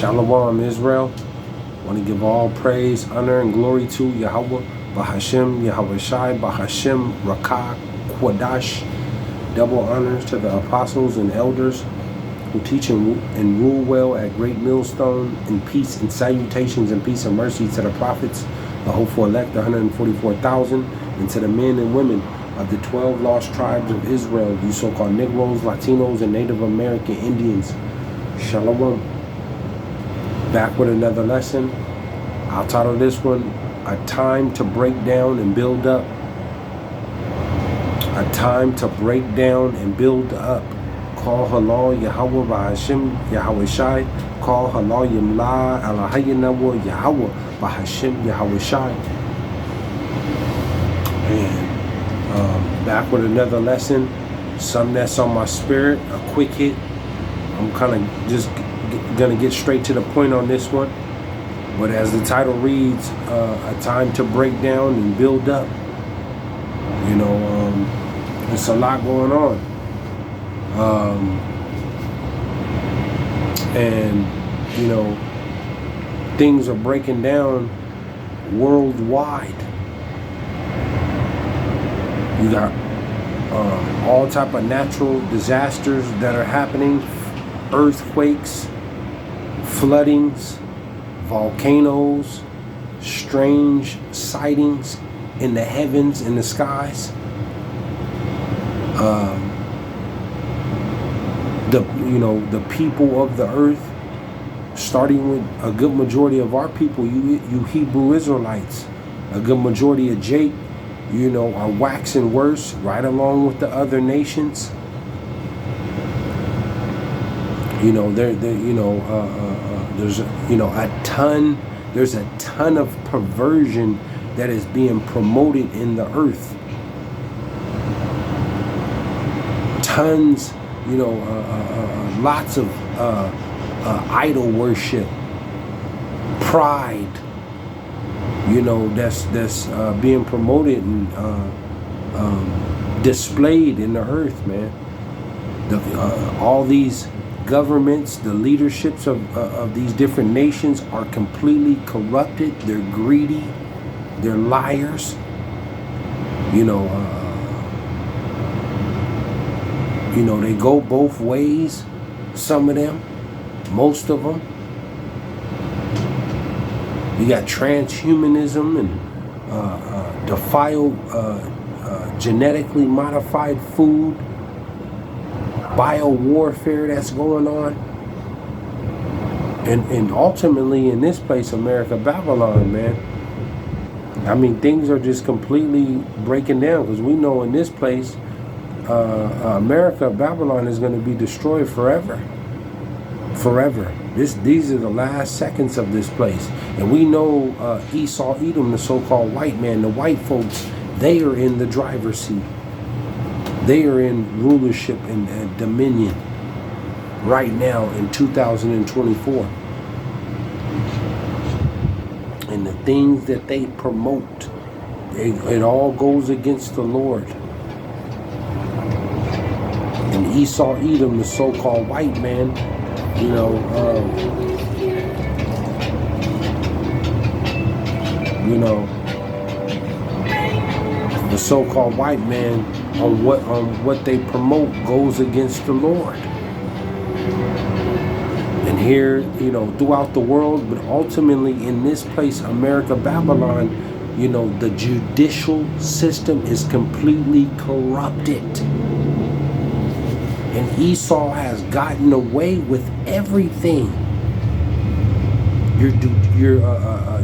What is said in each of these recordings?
Shalom, Israel. I want to give all praise, honor, and glory to Yahawah, BAHASHAM, YAHAWAHSHI, BAHASHAM, Rakah, Quadash. Double honors to the apostles and elders who teach and rule well at Great Millstone, in peace and salutations and peace and mercy to the prophets, the hopeful elect, the 144,000, and to the men and women of the 12 lost tribes of Israel, you so-called Negroes, Latinos, and Native American Indians. Shalom. Back with another lesson. I'll title this one, A Time to Break Down and Build Up. A time to break down and build up. Call halal Yahawah BAHASHAM YAHAWAHSHI. Call halal Yimla Alahayinawa Yahawah BAHASHAM YAHAWAHSHI. And back with another lesson. Something that's on my spirit. A quick hit. I'm kind of just gonna get straight to the point on this one. But as the title reads, a time to break down and build up. You know, there's a lot going on. And, you know, things are breaking down worldwide. You got all type of natural disasters that are happening, earthquakes, floodings, volcanoes, strange sightings in the heavens, in the skies. The people of the earth, starting with a good majority of our people, you Hebrew Israelites, a good majority of Jake, you know, are waxing worse right along with the other nations. You know, there's a ton of perversion that is being promoted in the earth. Tons, lots of idol worship, pride, that's being promoted and displayed in the earth, man. All these governments, the leaderships of these different nations are completely corrupted. They're greedy. They're liars. They go both ways. Some of them, most of them. You got transhumanism and defiled, genetically modified food, bio-warfare that's going on. And ultimately in this place, America, Babylon, man. I mean, things are just completely breaking down, because we know in this place, America, Babylon is going to be destroyed forever. Forever. These are the last seconds of this place. And we know Esau, Edom, the so-called white man, the white folks, they are in the driver's seat. They are in rulership and dominion right now in 2024. And the things that they promote, it all goes against the Lord. And Esau, Edom, the so-called white man, the so-called white man on what they promote goes against the Lord. And here, throughout the world, but ultimately in this place, America, Babylon, the judicial system is completely corrupted. And Esau has gotten away with everything. Your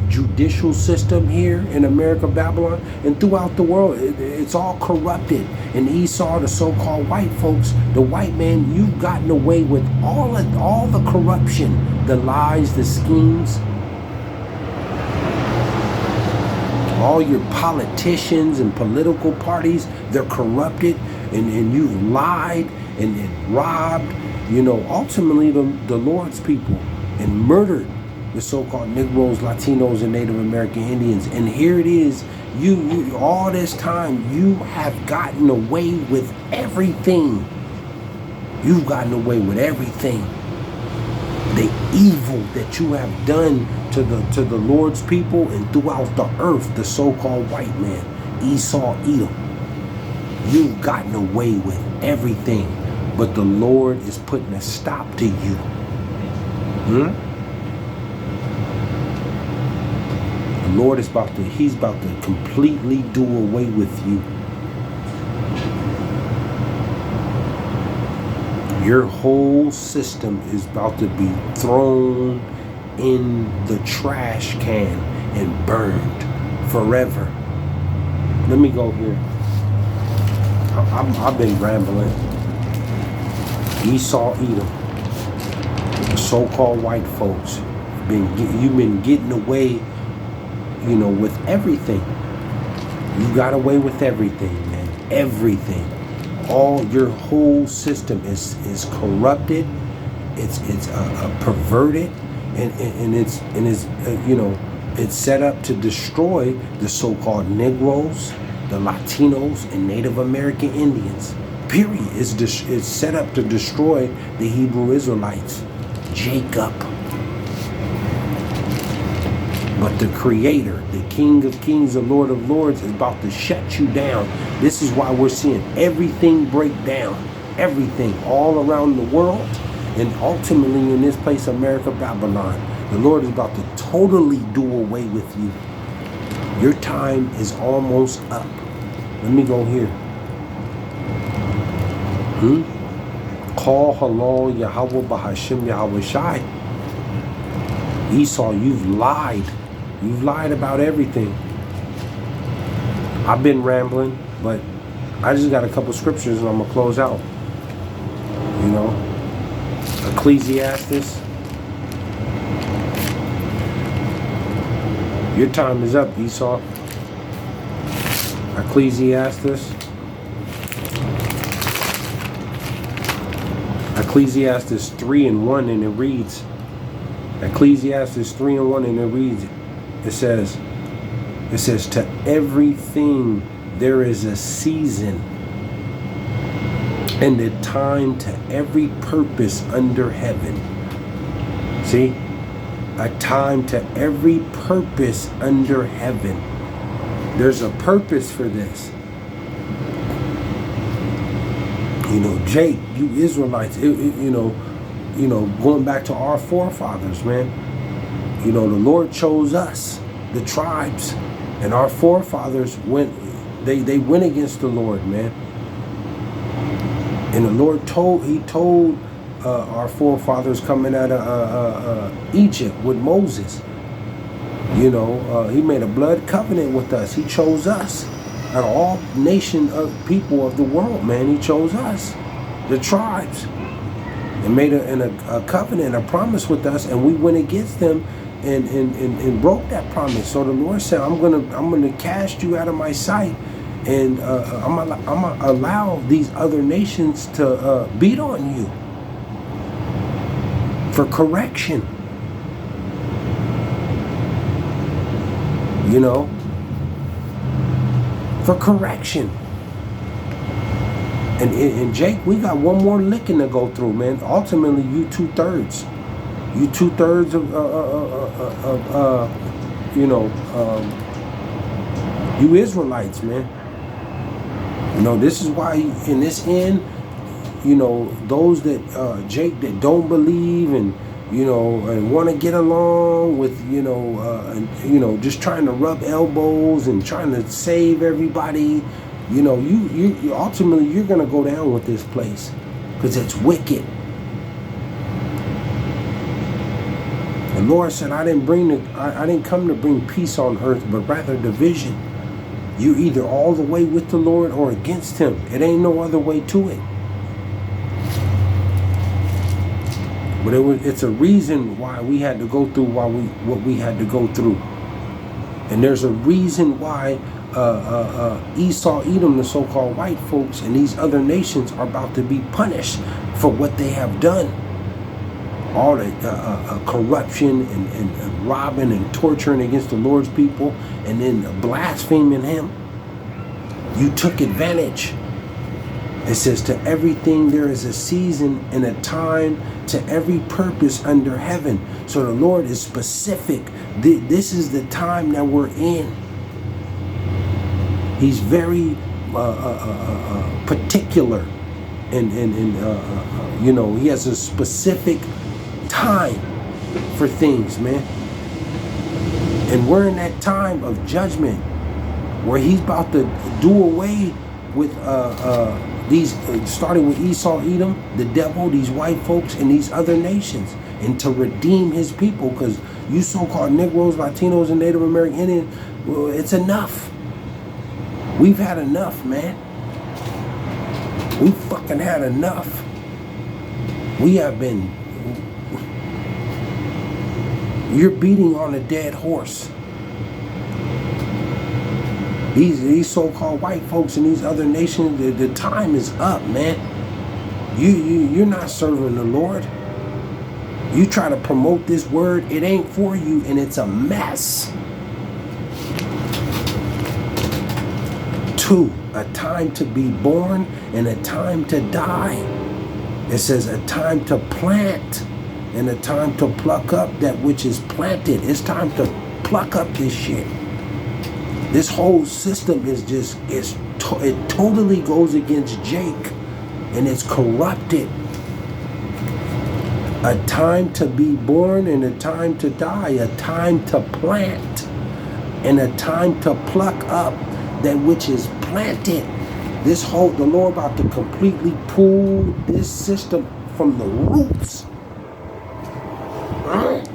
judicial system here in America, Babylon, and throughout the world, it's all corrupted. And Esau, the so-called white folks, the white man, you've gotten away with all the corruption, the lies, the schemes. All your politicians and political parties, they're corrupted, and you've lied and robbed, ultimately the Lord's people, and murdered the so-called Negroes, Latinos, and Native American Indians. And here it is, you all this time, you have gotten away with everything. You've gotten away with everything. The evil that you have done to the Lord's people and throughout the earth, the so-called white man, Esau, Edom. You've gotten away with everything, but the Lord is putting a stop to you. The Lord is He's about to completely do away with you. Your whole system is about to be thrown in the trash can and burned forever. Let me go here. I've been rambling. Esau, Edom, the so-called white folks, you've been getting away, you know, with everything. You got away with everything, man. Everything. All your whole system is corrupted. It's perverted, and it's you know, it's set up to destroy the so-called Negroes, the Latinos, and Native American Indians. Period. It's set up to destroy the Hebrew Israelites. Jacob. But the Creator, the King of Kings, the Lord of Lords, is about to shut you down. This is why we're seeing everything break down. Everything all around the world. And ultimately in this place, America, Babylon. The Lord is about to totally do away with you. Your time is almost up. Let me go here. Call halal Yahawah BAHASHAM YAHAWAHSHI. Esau, you've lied. You've lied about everything. I've been rambling, but I just got a couple scriptures and I'm gonna close out. You know, Ecclesiastes. Your time is up, Esau. Ecclesiastes. Ecclesiastes 3:1, and it reads, Ecclesiastes 3:1, and it reads, it says, to everything there is a season and a time to every purpose under heaven. See? A time to every purpose under heaven. There's a purpose for this. You know, Jake, you Israelites, you know, going back to our forefathers, man. You know, the Lord chose us, the tribes, and our forefathers went against the Lord, man. And the Lord told our forefathers coming out of Egypt with Moses. You know, he made a blood covenant with us. He chose us. Out of all nation of people of the world, man, he chose us, the tribes, and made a covenant, a promise with us, and we went against them and broke that promise. So the Lord said, I'm gonna cast you out of my sight, and I'm gonna allow these other nations to beat on you for correction. You know, for correction. And Jake, we got one more licking to go through, man. Ultimately, you 2/3. You 2/3 of you know, you Israelites, man. You know, this is why in this end, you know, those that Jake, that don't believe and, you know, and want to get along with, you know, just trying to rub elbows and trying to save everybody, you know, you ultimately you're gonna go down with this place because it's wicked. The Lord said, I didn't come to bring peace on earth, but rather division. You're either all the way with the Lord or against him. It ain't no other way to it. But it's a reason why we had to go through what we had to go through. And there's a reason why Esau, Edom, the so-called white folks, and these other nations are about to be punished for what they have done. All the corruption and robbing and torturing against the Lord's people, and then blaspheming him. You took advantage. It says, to everything there is a season and a time to every purpose under heaven. So the Lord is specific. This is the time that we're in. He's very particular, and you know, he has a specific time for things, man. And we're in that time of judgment where he's about to do away with these, starting with Esau, Edom, the devil, these white folks, and these other nations, and to redeem his people. Because you so-called Negroes, Latinos, and Native American Indians, well, it's enough. We've had enough, man. We fucking had enough. We have been. You're beating on a dead horse. These so-called white folks in these other nations, the time is up, man. You're not serving the Lord. You try to promote this word, it ain't for you, and it's a mess. 2, a time to be born and a time to die. It says a time to plant and a time to pluck up that which is planted. It's time to pluck up this shit. This whole system is just, it totally goes against Jake, and it's corrupted. A time to be born and a time to die, a time to plant and a time to pluck up that which is planted. The Lord about to completely pull this system from the roots. All right.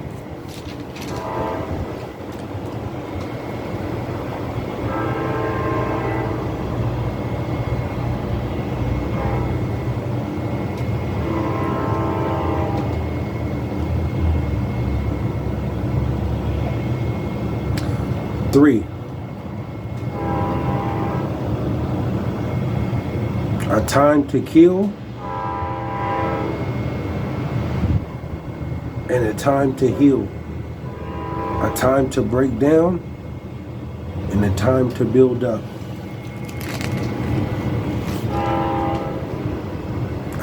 Three, a time to kill and a time to heal, a time to break down and a time to build up,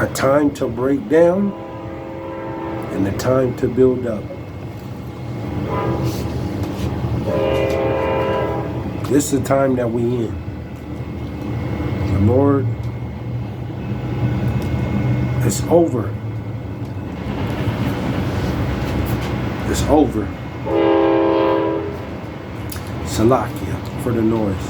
a time to break down and a time to build up. This is the time that we in. The Lord, it's over. It's over. Salakia for the noise.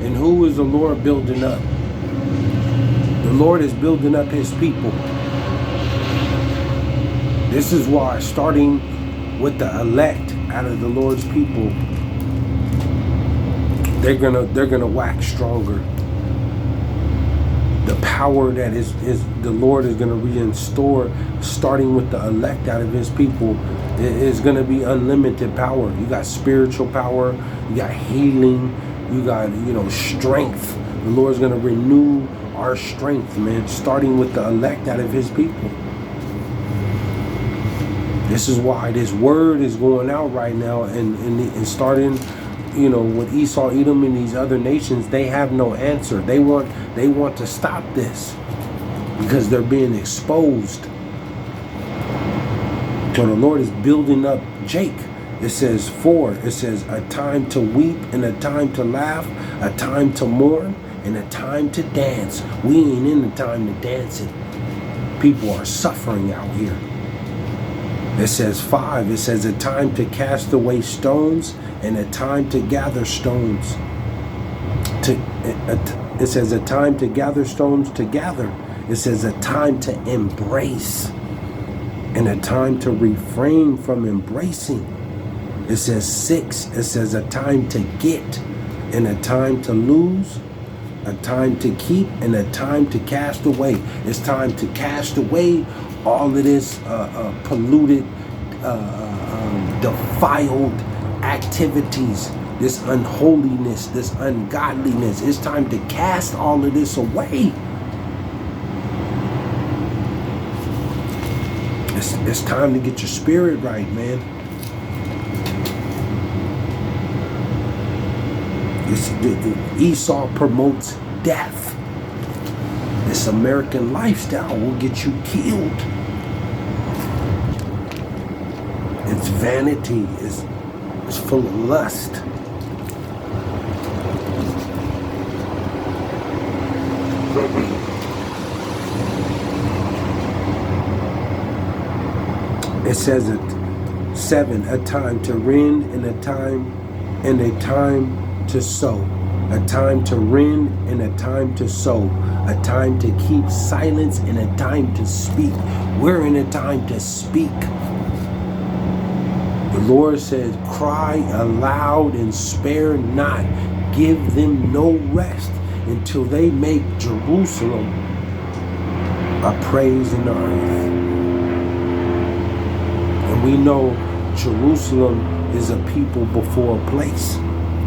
And who is the Lord building up? The Lord is building up his people. This is why, starting with the elect out of the Lord's people, they're gonna wax stronger. The power that is the Lord is gonna restore, starting with the elect out of his people, is gonna be unlimited power. You got spiritual power, you got healing, you got, strength. The Lord's gonna renew our strength, man, starting with the elect out of his people. This is why this word is going out right now, and starting, with Esau, Edom, and these other nations. They have no answer. They want to stop this because they're being exposed. So the Lord is building up Jake. It says 4. It says a time to weep and a time to laugh, a time to mourn and a time to dance. We ain't in the time to dance it. People are suffering out here. It says 5. It says a time to cast away stones and a time to gather stones. It says a time to gather stones to gather. It says a time to embrace and a time to refrain from embracing. It says 6. It says a time to get and a time to lose A time to keep and a time to cast away. It's time to cast away all of this polluted, defiled activities, this unholiness, this ungodliness. It's time to cast all of this away. It's time to get your spirit right, man. Esau promotes death. This American lifestyle will get you killed. It's vanity. It's full of lust. It says it 7, a time to rend and a time to sow. A time to rend and a time to sow. A time to keep silence and a time to speak. We're in a time to speak. The Lord said, cry aloud and spare not. Give them no rest until they make Jerusalem a praise in the earth. And we know Jerusalem is a people before a place.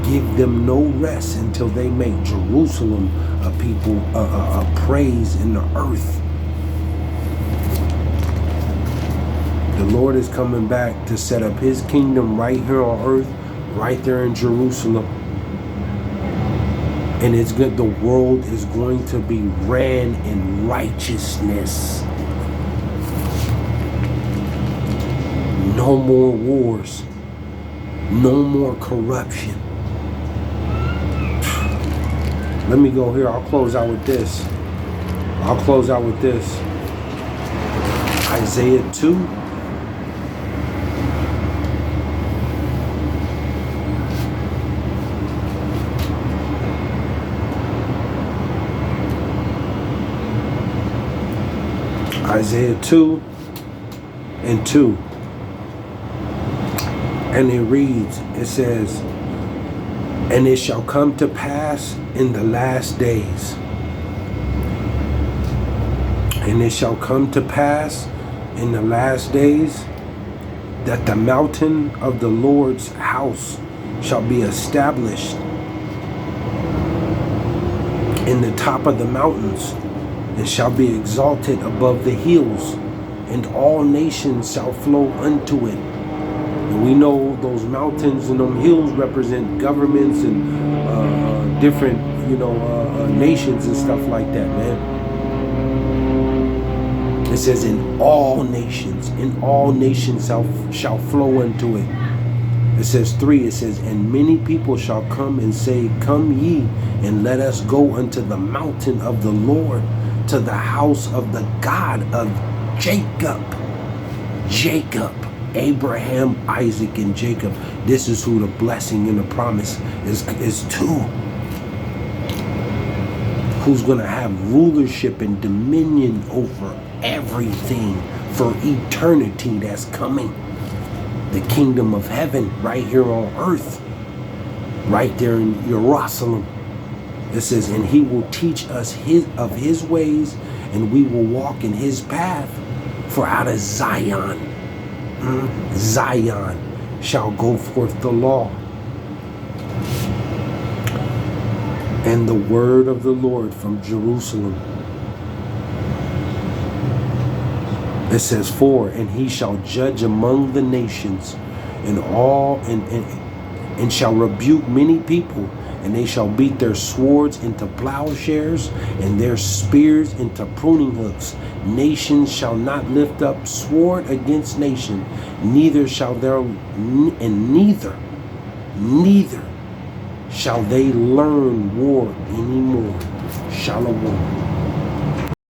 Give them no rest until they make Jerusalem a people, a praise in the earth. The Lord is coming back to set up his kingdom right here on earth, right there in Jerusalem. And it's good. The world is going to be ran in righteousness. No more wars. No more corruption. Let me go here. I'll close out with this. Isaiah 2. Isaiah 2 and 2. And it reads, it says, and it shall come to pass in the last days. And it shall come to pass in the last days that the mountain of the Lord's house shall be established in the top of the mountains, and shall be exalted above the hills, and all nations shall flow unto it. And we know those mountains and them hills represent governments and different, nations and stuff like that, man. It says, in all nations shall flow unto it. It says 3, it says, and many people shall come and say, come ye, and let us go unto the mountain of the Lord, to the house of the God of Jacob. Abraham, Isaac, and Jacob. This is who the blessing and the promise is to. Who's going to have rulership and dominion over everything for eternity that's coming. The kingdom of heaven right here on earth. Right there in Jerusalem. It says, and he will teach us of his ways, and we will walk in his path. For out of Zion shall go forth the law and the word of the Lord from Jerusalem. It says 4, and he shall judge among the nations, and shall rebuke many people, and they shall beat their swords into plowshares and their spears into pruning hooks. Nations shall not lift up sword against nation, neither shall shall they learn war anymore. Shalom.